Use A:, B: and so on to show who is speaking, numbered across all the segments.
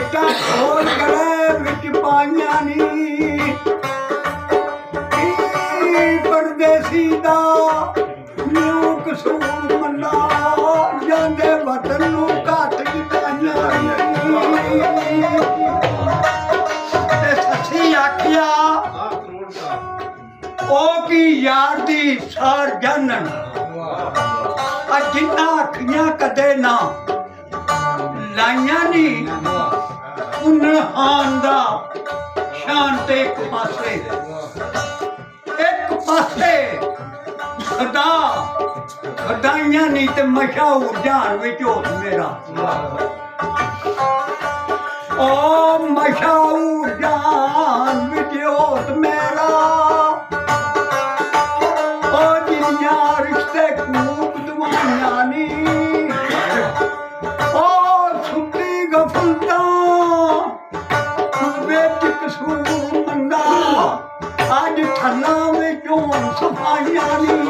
A: भेटा खोल गले विच पाइयां नी परदेसी दा न्यू कसूर मन्ना जांदे वतन नू घट जिताइयां ते सच्ची आखिया ओ की यार दी सार जानन जिन्ना अखियां कदे ना लाइया नी उन्न हान दा शान ते एक पासे खदा खदाइयां नी ते मशहूर जान विच होत मेरा ओ मशहूर जान विच होत मेरा ओ जिन्नियां रिश्ते खूब दवाइयां नी ओ सुती गफलता विच कसूर मंदा अज थल्ला विचों सफाइयां नी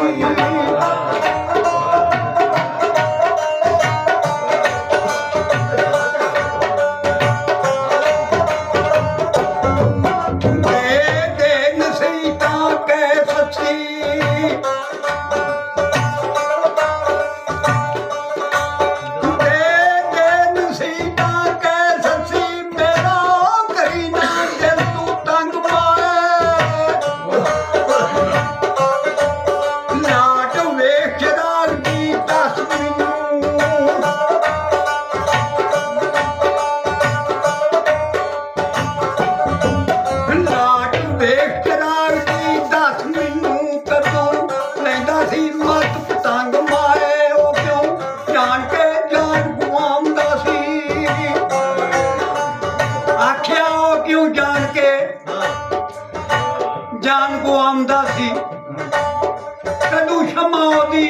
A: जान को आमदा सी कदू क्षमा ओदी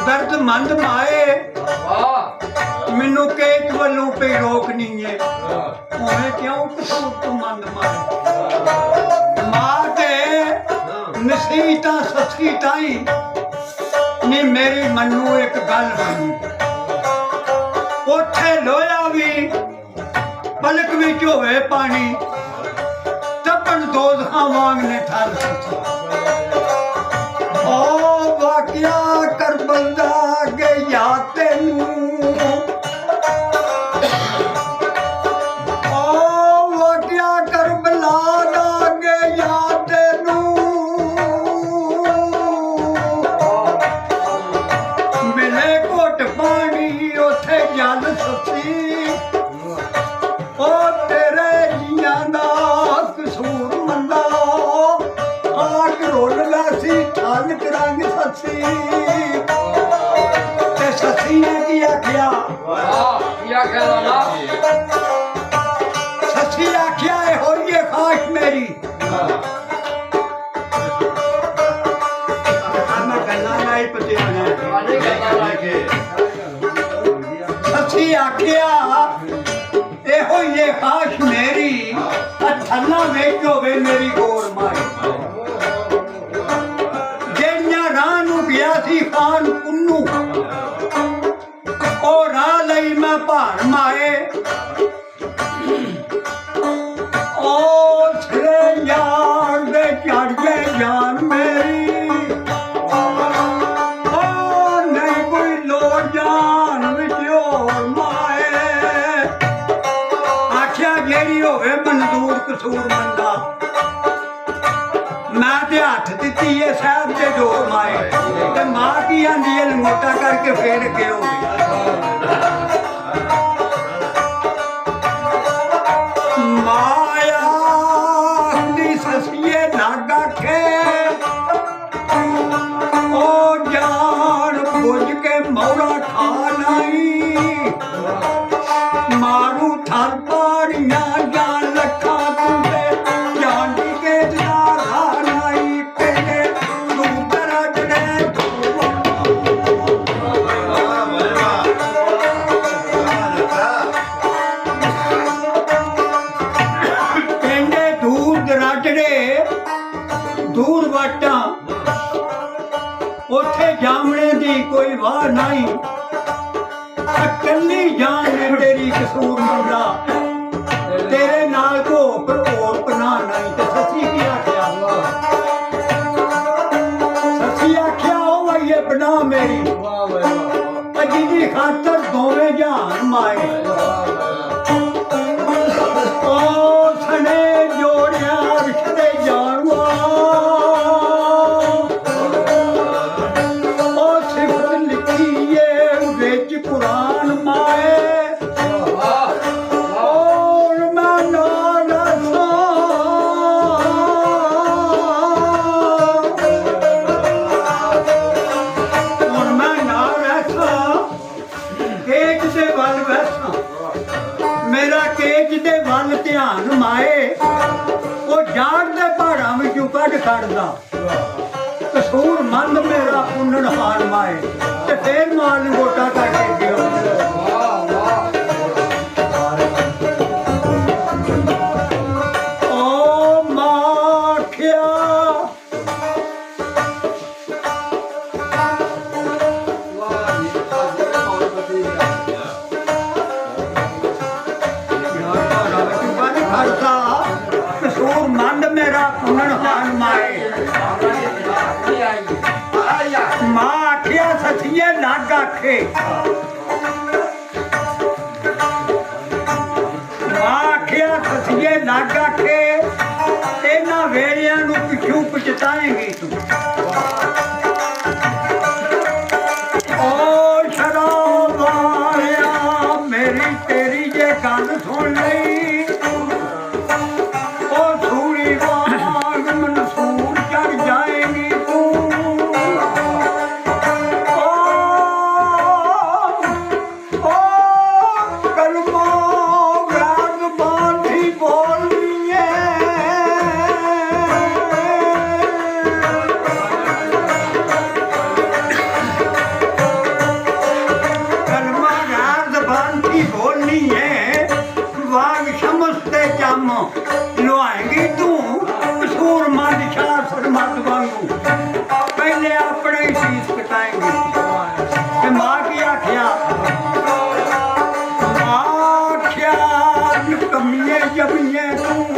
A: दर्द मंद माए मैनू केत वालों पे रोक नहीं है उन्हें क्यों कसूर तो मंद माए मां के नसीहता सच्ची ताई नी मेरी मनु एक गल बनी उथे लोया भी पलक विच होवे पानी दोधा मांगने ठाल ओ वाकिया करबला गया तेनू ओ वाकिया करबला गया तेनू मिले घुट पानी उथे जल ससी ओ तेरे जियां दा कसूर ससी ते ससी ने की आख्या ससी आख्या हो ये ख्वाहिश मेरी ससी आख्या हो ये ख्वाहिश मेरी थल्ला वेच होवे मेरी गोर माई गया सी खान पुन्नू और राह लई मैं भार माए ओ सिरे यार दे चढ़ गए जान मेरी ओ नहीं कोई लोड़ जान विच होर माए आख्या जेड़ी होवे मंजूर कसूर मंदा मैं ते हथ दिती है साहब ते जोर माए ते मां की आंदी है मोटा करके फेर के हो माया दी ससिए नागा खे ओ जान बुझ के मौरा खा नहीं मारू थर पाड़ियां जान लखा तुंदे जान दी के दूर वाटा उथे जामने दी कोई वाह नहीं कल्ली जान तेरी कसूर मंदा तेरे नाल को और पना नहीं ते सच्ची की आख्या सच्ची आख्या ओ वही बना मेरी जिंदी खातर दोवे जहान माए ओ सने जोड़िया रिश्ते जानवा ओ सिफत लिखी है विच कुरान माए ध्यान माए वो जान दे पहाड़ा विचों कढ कढदा कसूर मंद मेरा पुनन हार माए ते फिर माल गोटा करके दियो ओ माखिया कसूर मंद मेरा पुनन हार माए मां आखिया सचिए लग आखे मां आखिया सचिए लग आखे इन्हां वेलियां नूं पिछू पछताएंगी तू ओ शराब वालिया मेरी तेरी जे गल सुन लई लुआएंगी तू कसूर मंद शाह सरमत वांगू पहले अपने ही शीश कटाएंगे मां की आख्या आख्या कमिए जमिए तू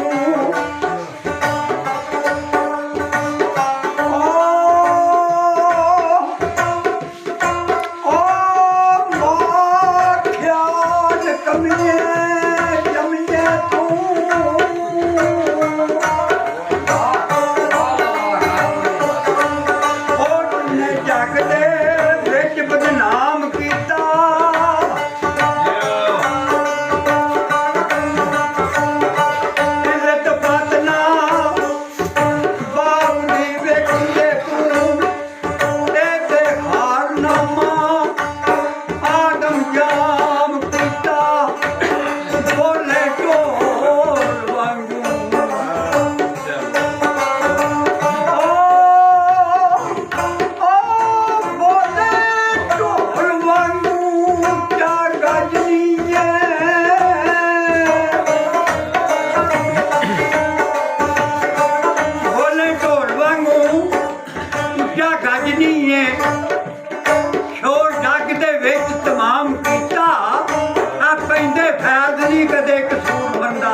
A: कदे कसूर बंदा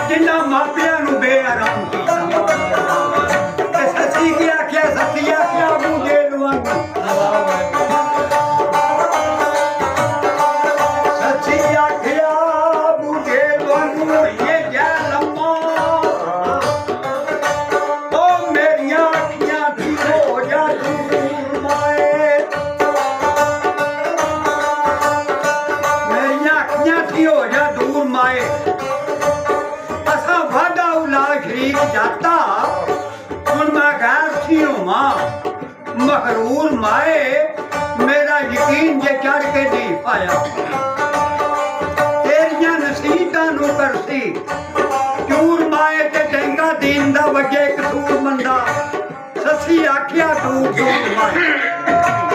A: जिन्ना मापिया नूं बेआराम कीता सच्ची की आख्या सच्ची आख्या अबू जेल वांगू सच्ची आख्या अबू जेल वांगू ये जैल लम्मा ओ मेरियां अखियां थी हो जा दूर माए मेरियां अखियां थी हो जा दूर माए असा वादा उला शरीक जाता हुण मैं गैर थी होवा महरूर माए मेरा यकीन जे चढ़ के नहीं पाया तेरियां नसीहतां नूं करसी चूर माए ते टेंगा दीन दा वजे कसूर मंदा ससी आख्या दूर दूर माए